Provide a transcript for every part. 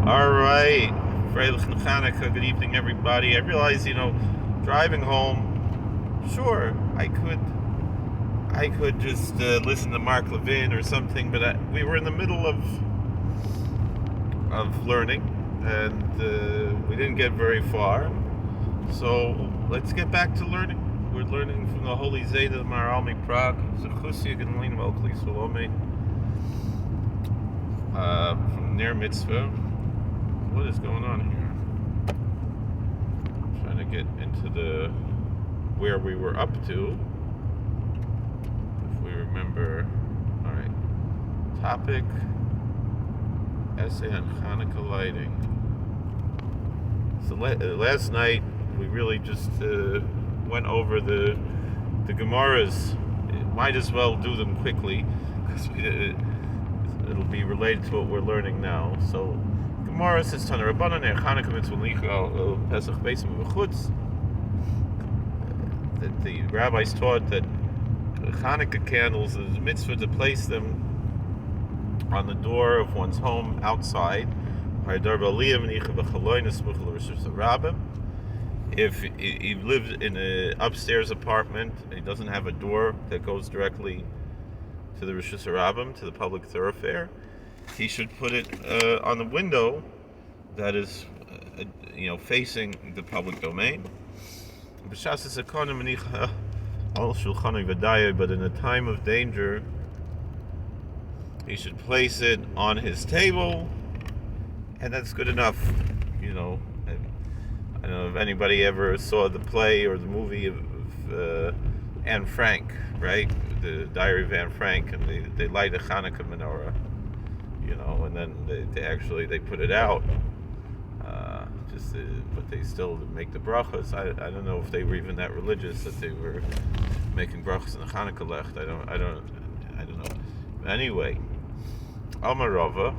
All right, Freilich Hanukkah. Good evening, everybody. I realize, driving home. Sure, I could just listen to Mark Levin or something, but we were in the middle of learning, and we didn't get very far. So let's get back to learning. We're learning from the Holy Zayda Maharal Mikvah, from Ner Mitzvah. What is going on here? I'm trying to get into where we were up to. If we remember. All right. Topic: essay on Hanukkah lighting. So last night we really just went over the Gemaras. Might as well do them quickly because it'll be related to what we're learning now. So. Gemara says Tana Rabbanan Hanukkah mitzvah licha Pesach beisim v'chutz. That the rabbis taught that Hanukkah candles is a mitzvah to place them on the door of one's home outside. If he lives in an upstairs apartment and he doesn't have a door that goes directly to the Rosh Hashanah, to the public thoroughfare, he should put it on the window that is, facing the public domain. But in a time of danger, he should place it on his table, and that's good enough. I don't know if anybody ever saw the play or the movie of Anne Frank, right? The Diary of Anne Frank, and they light a Hanukkah menorah. And then they put it out, but they still make the brachas. I don't know if they were even that religious that they were making brachas in the Hanukkah left. I don't know. But anyway, Amar Rava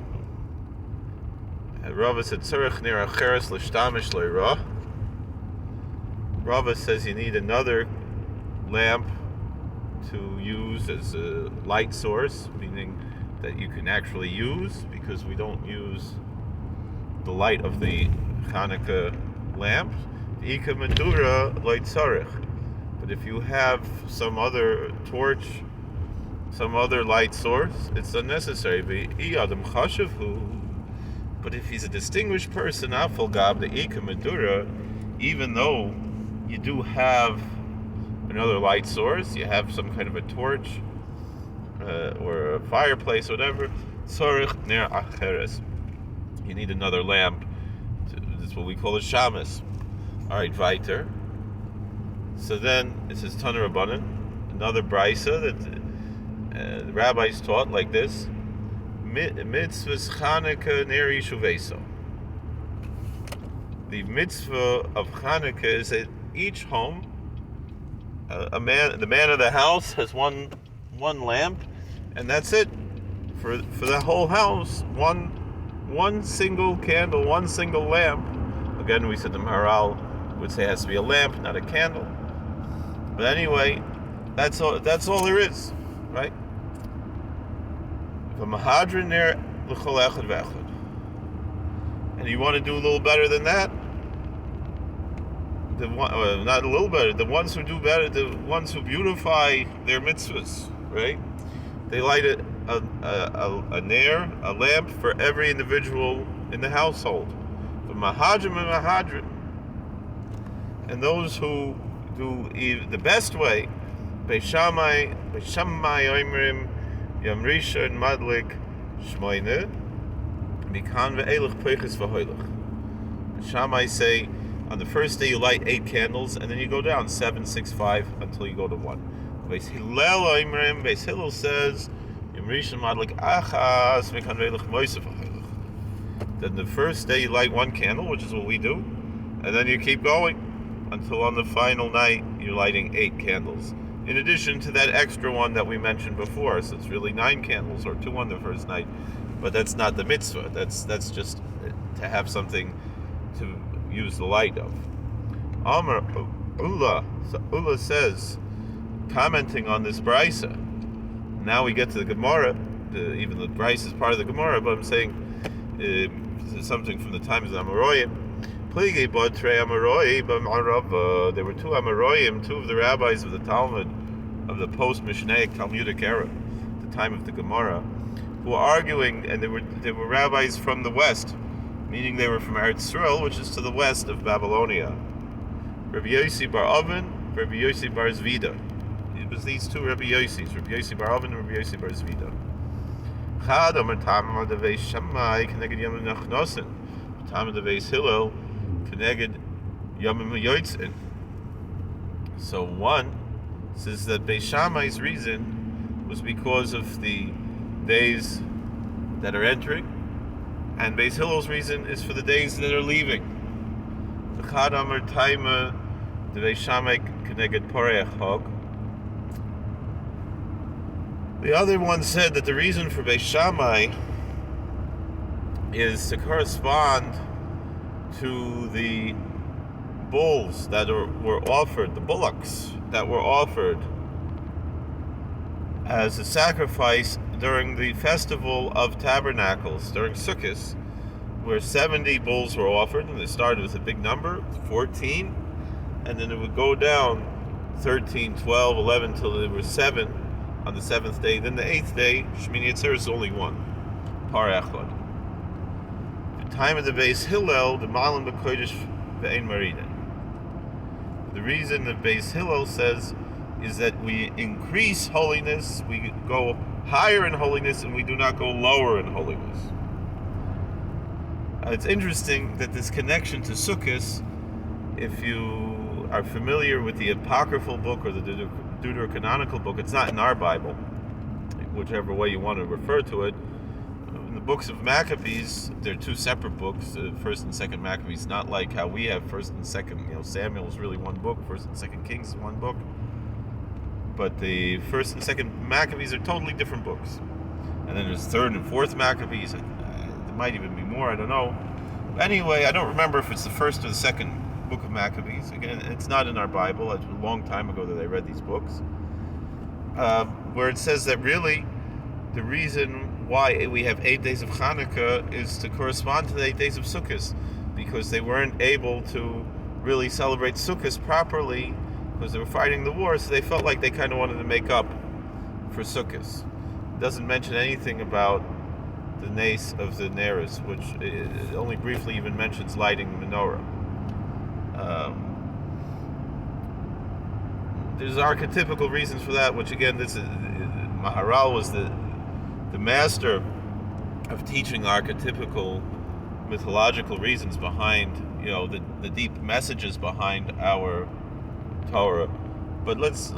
said tzarich ner acheres l'shtamish le'ra. Rava says you need another lamp to use as a light source, meaning that you can actually use, because we don't use the light of the Hanukkah lamp. Ika medura light tzarich. But if you have some other torch, some other light source, it's unnecessary. But if he's a distinguished person, afal gab the ika medura, even though you do have another light source, you have some kind of a torch, or a fireplace, whatever. Tzorich ner acheres. You need another lamp. This is what we call a shamas. All right, weiter. So then it says Tana Rabbanan, another brisa that the rabbis taught like this: mitzvahs Chanukah ner yishuveso. The mitzvah of Chanukah is that each home, the man of the house has one lamp, and that's it for the whole house. One single candle, one single lamp. Again, we said the Maharal would say it has to be a lamp, not a candle. But anyway, that's all there is, right? And you want to do a little better than that? Not a little better. The ones who do better, the ones who beautify their mitzvahs, right? They light a lamp for every individual in the household. The mahadrim and mahadrim. And those who do the best way, Beishamai Oimrim Yamrisha and Madlik Shmoine Mikan ve'elach peiches v'hoilach. Shammai say on the first day you light 8 candles, and then you go down 7, 6, 5 until you go to 1. Beis Hillel says Yamrisha Madlik Achas Mikan ve'elach moisef v'hoilach. Then the first day you light 1 candle, which is what we do, and then you keep going until on the final night you're lighting 8 candles. In addition to that extra one that we mentioned before, so it's really 9 candles or 2 on the first night, but that's not the mitzvah. That's just to have something to use the light of. Amar Ula. So Ula says, commenting on this brisa. Now we get to the Gemara. Even the brisa is part of the Gemara, but I'm saying something from the times of the Amoraim. There were two Amoraim, two of the rabbis of the Talmud of the post-Mishnaic Talmudic era, the time of the Gemara, who were arguing, and they were rabbis from the west, meaning they were from Eretz Yisrael, which is to the west of Babylonia. Rabbi Yossi bar Oven, Rabbi Yossi bar Zvida. It was these two Rabbi Yossis, Rabbi Yossi bar Oven and Rabbi Yossi bar Zvida. Chad Amar Tam of the Beis Shammai Keneged Yom Nachnosin, Tam of the Beis Hillel Keneged Yom Yotzin. So one says that Beis Shammai's reason was because of the days that are entering, and Beis Hillel's reason is for the days that are leaving. Chad Amar Taima the Beis Shammai Keneged Poreach Hog. The other one said that the reason for Beis Shammai is to correspond to the bulls that were offered, the bullocks that were offered as a sacrifice during the festival of tabernacles, during Sukkot, where 70 bulls were offered, and they started with a big number, 14, and then it would go down 13, 12, 11, till there were 7 on the 7th day. Then the 8th day, Shmini Atzeres, is only one, Par Echad. The time of the Beis Hillel, the Maharal B'Kodesh Ve'ein Marina. The reason the Beis Hillel says is that we increase holiness, we go higher in holiness, and we do not go lower in holiness. It's interesting that this connection to Sukkot, if you are familiar with the apocryphal book or the deuterocanonical book, it's not in our Bible, whichever way you want to refer to it. In the books of Maccabees, they're two separate books, First and Second Maccabees, not like how we have First and Second. Samuel is really one book, First and Second Kings is one book, but the First and Second Maccabees are totally different books. And then there's Third and Fourth Maccabees. There might even be more, I don't know. Anyway, I don't remember if it's the first or the second book of Maccabees. Again, it's not in our Bible. It's a long time ago that I read these books, where it says that really the reason why we have 8 days of Hanukkah is to correspond to the 8 days of Sukkot, because they weren't able to really celebrate Sukkot properly because they were fighting the war, so they felt like they kind of wanted to make up for Sukkot. It doesn't mention anything about the nace of the Neres, which it only briefly even mentions lighting the menorah. There's archetypical reasons for that, which again, this is, Maharal was the master of teaching archetypical mythological reasons behind, the deep messages behind our Torah. But let's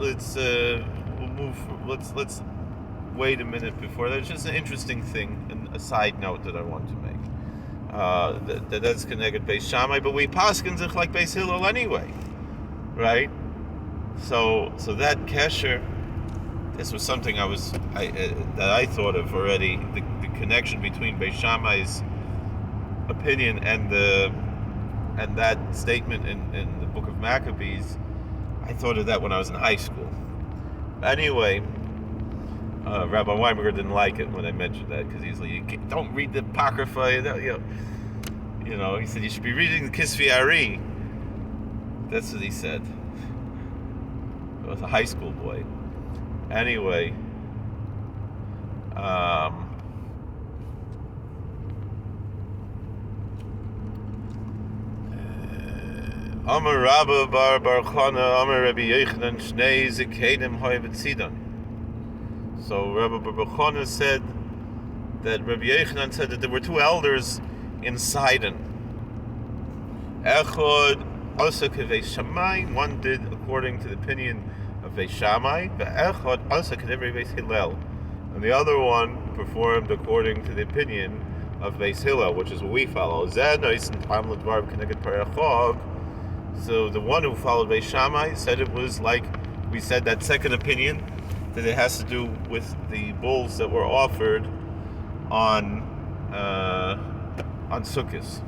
wait a minute before that. It's just an interesting thing, and a side note that I want to make. That's connected Beis Shammai, but we paskin zich like Beis Hillel anyway, right? So that kesher, this was something that I thought of already. The connection between Beis Shammai's opinion and that statement in the book of Maccabees. I thought of that when I was in high school. Anyway, Rabbi Weinberger didn't like it when I mentioned that, because he's like, don't read the Apocrypha. He said you should be reading the Kisvei Ari. That's what he said. I was a high school boy. Anyway, Amar Rabba bar Chana, Amar Rabbi Yochanan, Shnei Zikenim Hoy B'Tzidon. So Rabbi bar Chana said that Rabbi Yochanan said that there were two elders in Sidon. Echad also Beis Shammai, one did according to the opinion of Beis Shammai, Echad also Beis Hillel, and the other one performed according to the opinion of Beis Hillel, which is what we follow. So the one who followed Beis Shammai said it was like we said, that second opinion, that it has to do with the bulls that were offered on Sukkot.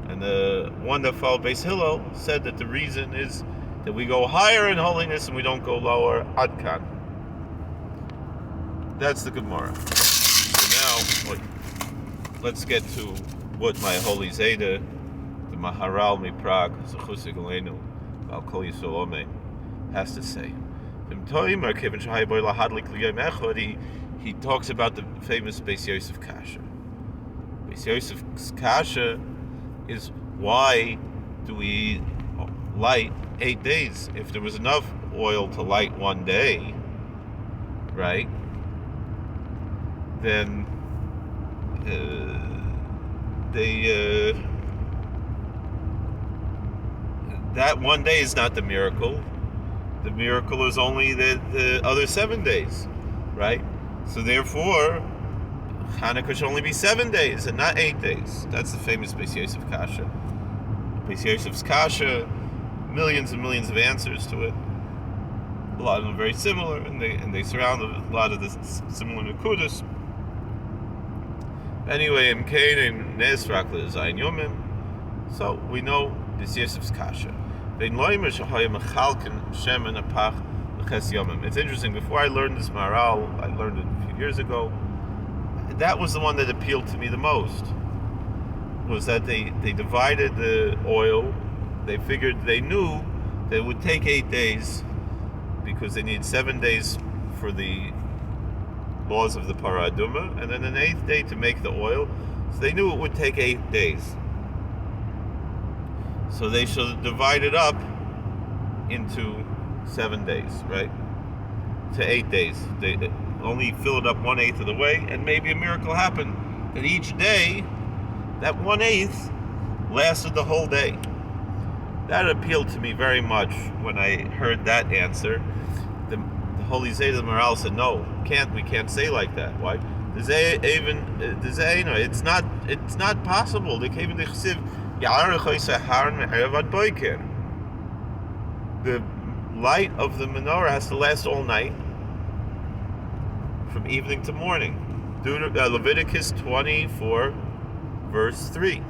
And the one that followed Beis Hillel said that the reason is that we go higher in holiness and we don't go lower. Adkan. That's the Gemara. So now, let's get to what my holy Zayda, the Maharal mi Prague, Zechusik Aleinu, Al Kol Yisrael Omein, has to say. He talks about the famous Beis Yosef Kasha. Beis Yosef's Kasha is, why do we light 8 days? If there was enough oil to light one day, right, then that one day is not the miracle. The miracle is only the other 7 days, right? So therefore, Hanukkah should only be 7 days and not 8 days. That's the famous Beis Yosef Kasha. Beis Yosef's Kasha, millions and millions of answers to it. A lot of them are very similar, and they surround a lot of the similar Nakudas. Anyway, so we know Beis Yosef's Kasha. It's interesting, before I learned this Maharal, I learned it a few years ago, that was the one that appealed to me the most, was that they divided the oil. They knew that it would take 8 days, because they need 7 days for the laws of the Paraduma, and then an 8th day to make the oil. So they knew it would take 8 days. So they should divide it up into 7 days, right? To 8 days. They only fill it up 1/8 of the way, and maybe a miracle happened that each day, that 1/8 lasted the whole day. That appealed to me very much when I heard that answer. The Holy Zayda, the Maharal, said, no, we can't say like that. Why? It's not possible. The light of the menorah has to last all night, from evening to morning. Leviticus 24, verse 3.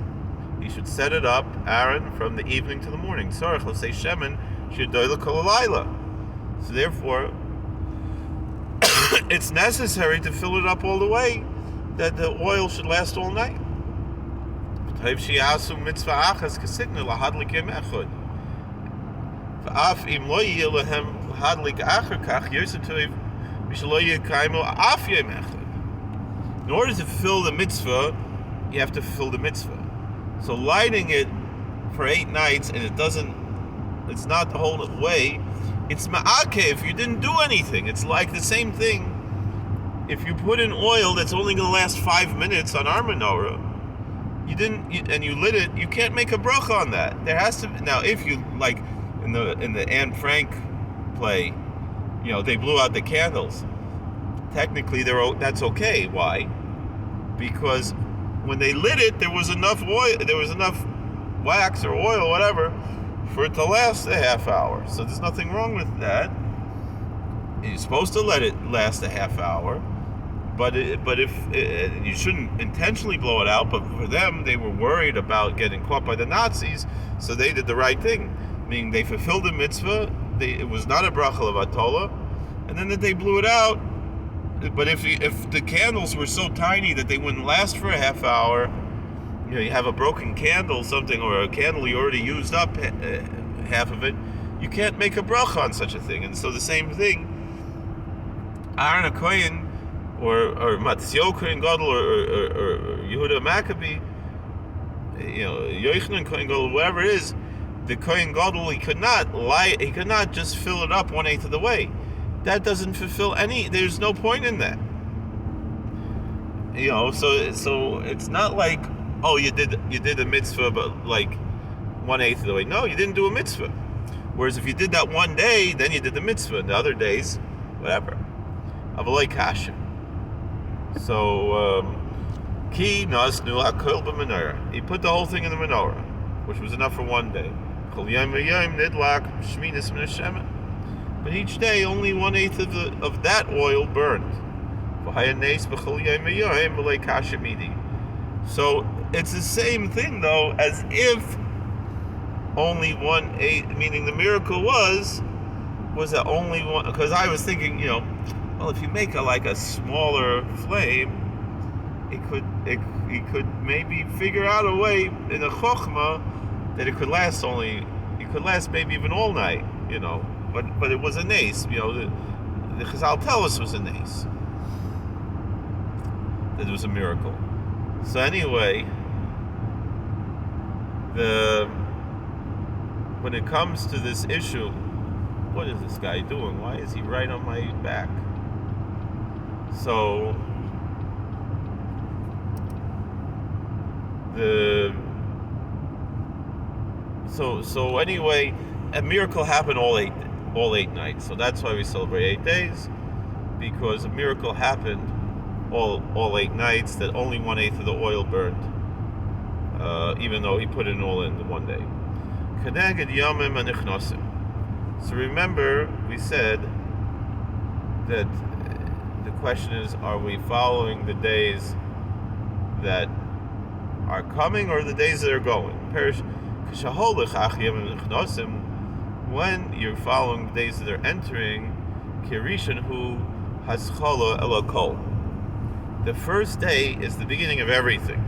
He should set it up, Aaron, from the evening to the morning. So therefore, it's necessary to fill it up all the way, that the oil should last all night. In order to fulfill the mitzvah, you have to fulfill the mitzvah. So lighting it for 8 nights and it's not the whole way, it's ma'akeh if you didn't do anything. It's like the same thing. If you put in oil that's only going to last 5 minutes on our menorah, and you lit it, you can't make a bracha on that. There has to be, now if you, like in the Anne Frank play, they blew out the candles. Technically, that's okay. Why? Because when they lit it, there was enough oil, there was enough wax or oil, whatever, for it to last a half hour. So there's nothing wrong with that. You're supposed to let it last a half hour, but if you shouldn't intentionally blow it out. But for them, they were worried about getting caught by the Nazis, so they did the right thing, meaning they fulfilled the mitzvah. It was not a bracha of atola, and then that they blew it out. But if the candles were so tiny that they wouldn't last for a half hour, you have a broken candle, something, or a candle you already used up half of it, you can't make a bracha on such a thing. And so the same thing, Aaron HaKohen, or Matzio Kohen Gadol, or Yehuda Maccabee, Yochanan Kohen Gadol, whatever it is, the Kohen Gadol, he could not just fill it up 1/8 of the way. That doesn't fulfill there's no point in that. So it's not like, oh, you did a mitzvah, but like 1/8 of the way. No, you didn't do a mitzvah. Whereas if you did that one day, then you did the mitzvah, and the other days, whatever. Avalei kasha. So, ki nasnu hakol b'menorah. He put the whole thing in the menorah, which was enough for one day. Kol yom v'yom nidlak shminis min hashemen. But each day, only 1/8 of that oil burned. So it's the same thing, though, as if only 1/8, meaning the miracle was that only one. Because I was thinking, Well, if you make a smaller flame, he could maybe figure out a way in a chokhmah that it could last maybe even all night, But it was a nace, the Chazal tell us it was a nace. That it was a miracle. So anyway, when it comes to this issue, what is this guy doing? Why is he right on my back? So anyway, a miracle happened all eight nights. So that's why we celebrate 8 days, because a miracle happened all 8 nights, that only 1/8 of the oil burned, even though he put it all in the one day. Keneged Yomim Anichnosim. So remember, we said that the question is, are we following the days that are coming or the days that are going? When you're following the days that are entering, Kirishan hu haschala elokol. The first day is the beginning of everything.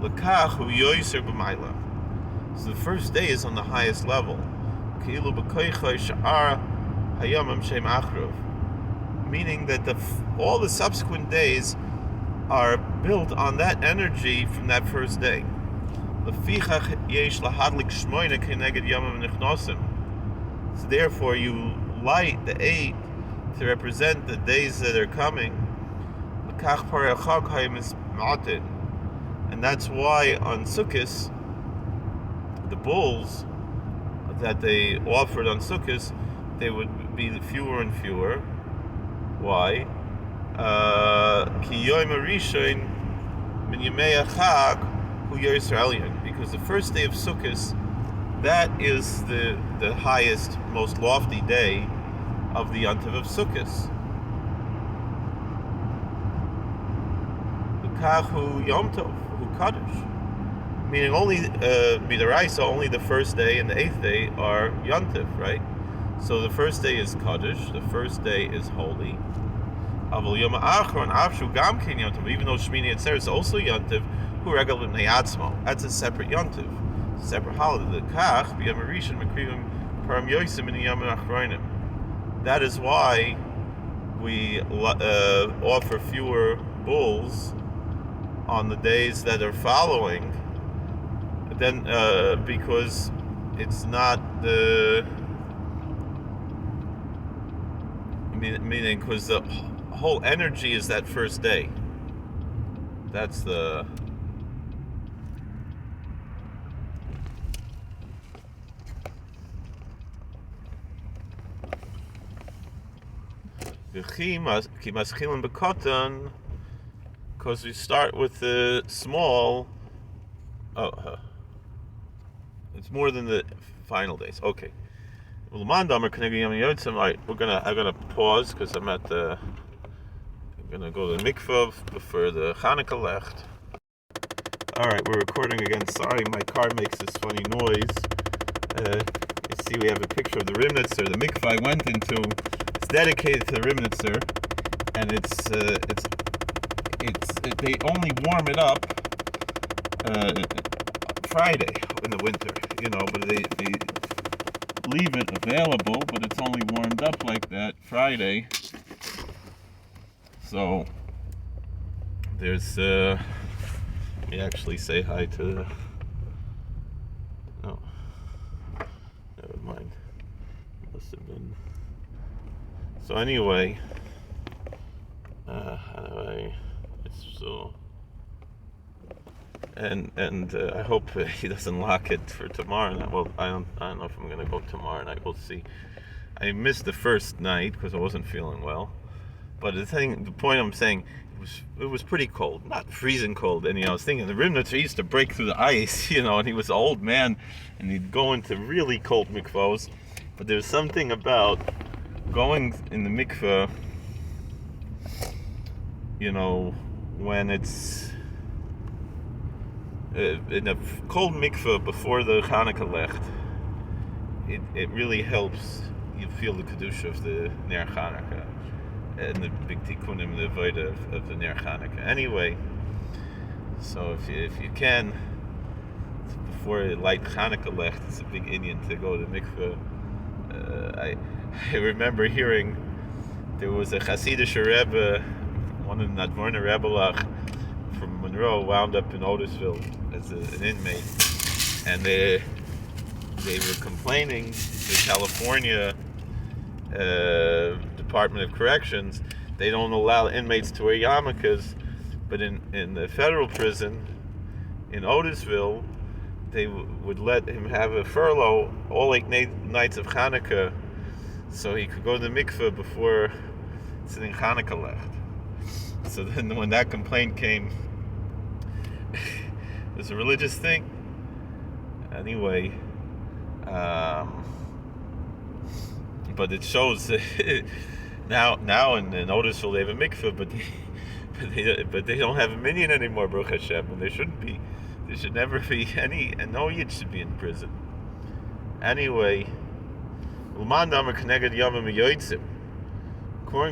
Lekach hu yoyser b'mayla. So the first day is on the highest level. Ki'ilu b'koichai sha'ar hayamim shem achrov. Meaning that all the subsequent days are built on that energy from that first day. Lefichach yesh lahadlik shmoyne keneged yamim nichnosim. So therefore you light the 8 to represent the days that are coming. Lekach parachag hayim is ma'atin. And that's why on Sukkot, the bulls that they offered on Sukkot, they would be fewer and fewer. Why? Because the first day of Sukkot, that is the highest, most lofty day of the Yontiv of Sukkot. L'kachu Yom Tov, hu Kaddish. Meaning only Midaraisa, only the first day and the 8th day are Yontiv, right? So the first day is Kaddish, the first day is holy. Aval Yom Achron, Avshu Gam Ken Yontiv, even though Shmini Atzer is also Yontiv, Hu Regel B'nei Atzmo. That's a separate Yontiv, separate holiday. The Kach B'Yom Rishon Mekrivim Param Yosim in Yom Achronim. That is why we offer fewer bulls on the days that are following. Then, because it's not the meaning, because the whole energy is that first day. That's the because we start with the small. It's more than the final days. Okay. I'm gonna pause because I'm gonna go to the Mikvah for the Hanukkah left. All right, we're recording again. Sorry, my car makes this funny noise. You see, we have a picture of the Rimnitzer. The Mikvah I went into, it's dedicated to the Rimnitzer, and they only warm it up Friday in the winter, but they leave it available, but it's only warmed up like that Friday. So there's we actually say hi to oh, never mind, must have been. So anyway, it's so. And I hope he doesn't lock it for tomorrow night. Well, I don't know if I'm gonna go tomorrow night. We'll see. I missed the first night because I wasn't feeling well. But the point I'm saying, it was pretty cold, not freezing cold. And I was thinking the Rimnitzer used to break through the ice, and he was an old man, and he'd go into really cold mikvahs. But there's something about going in the mikvah, when it's in a cold mikveh before the Hanukkah left, it really helps you feel the kedusha of the Ner Hanukkah. and the big tikkunim, the avodah of the Ner Hanukkah. Anyway, so if you can, before light Hanukkah left, it's a big Indian to go to Mikvah. I remember hearing there was a Hasidic Rebbe, one of the Nadvorna Rebelach from Monroe, wound up in Otisville as an inmate, and they were complaining to California Department of Corrections. They don't allow inmates to wear yarmulkes, but in the federal prison in Otisville, they would let him have a furlough all 8 nights of Hanukkah, so he could go to the mikveh before sitting Hanukkah left. So then when that complaint came, it was a religious thing. Anyway, but it shows now in Otisville they have a mikveh, but they don't have a minyan anymore, Baruch Hashem, and they shouldn't be. There should never be any, and no yid should be in prison. Anyway, according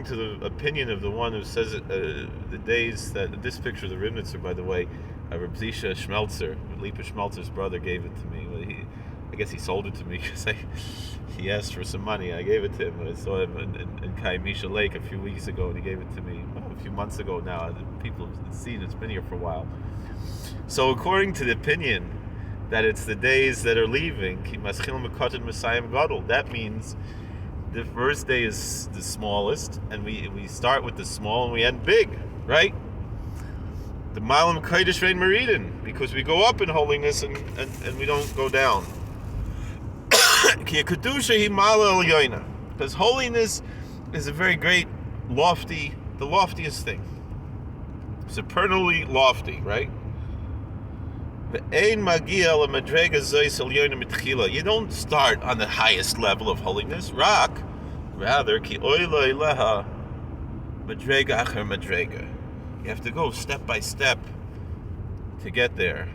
to the opinion of the one who says the days that this picture of the Rimnitzer, by the way, Reb Zisha Schmelzer, Lipa Schmelzer's brother, gave it to me. I guess he sold it to me because he asked for some money. I gave it to him. I saw him in Kaimisha Lake a few weeks ago, and he gave it to me a few months ago now. People have seen it's been here for a while. So according to the opinion that it's the days that are leaving, that means the first day is the smallest, and we start with the small and we end big, right? The Malam Kodesh Rein Meridin, because we go up in holiness and we don't go down. Because holiness is a very great, the loftiest thing. Supernally lofty, right? You don't start on the highest level of holiness. Rather, you have to go step by step to get there.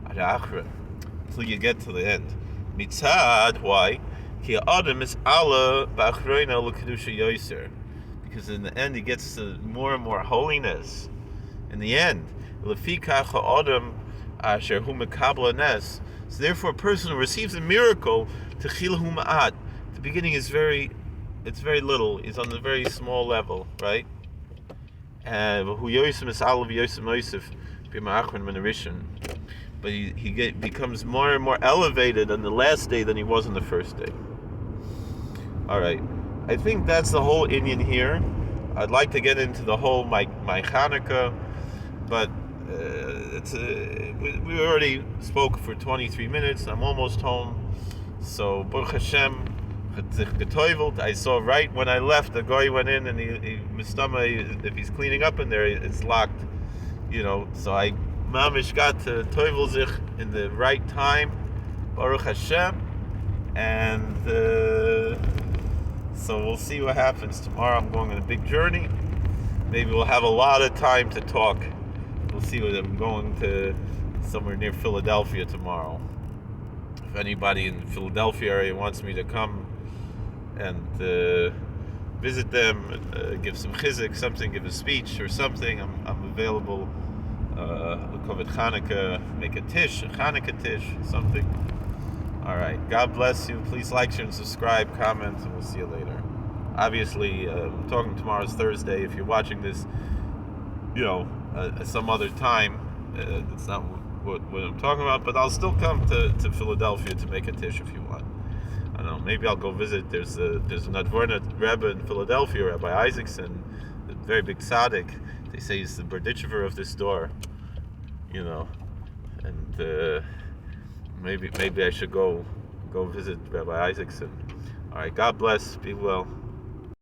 Until you get to the end. Mitzad, why? Because in the end he gets to more and more holiness. In the end. So therefore a person who receives a miracle, the beginning is very little. He's on the very small level, right? But he becomes more and more elevated on the last day than he was on the first day. Alright, I think that's the whole Indian here. I'd like to get into the whole my Hanukkah, but we already spoke for 23 minutes. I'm almost home. So Baruch Hashem, I saw right when I left, the guy went in and he if he's cleaning up in there, it's locked, so I mamish got to Toivel sich in the right time, Baruch Hashem, and so we'll see what happens. Tomorrow I'm going on a big journey. Maybe we'll have a lot of time to talk. We'll see what I'm going to somewhere near Philadelphia tomorrow. If anybody in the Philadelphia area wants me to come and visit them, give some chizik, something, give a speech or something, I'm available. L'kovet Hanukkah, make a Hanukkah tish, something. All right. God bless you. Please like, share, and subscribe, comment, and we'll see you later. Obviously, I'm talking tomorrow's Thursday. If you're watching this, some other time, that's not what I'm talking about. But I'll still come to Philadelphia to make a tish if you want. I don't know. Maybe I'll go visit. There's a Nadvorna Rebbe in Philadelphia, Rabbi Isaacson, a very big tzaddik. They say he's the Berditchever of this door, and maybe I should go visit Rabbi Isaacson. All right, God bless. Be well.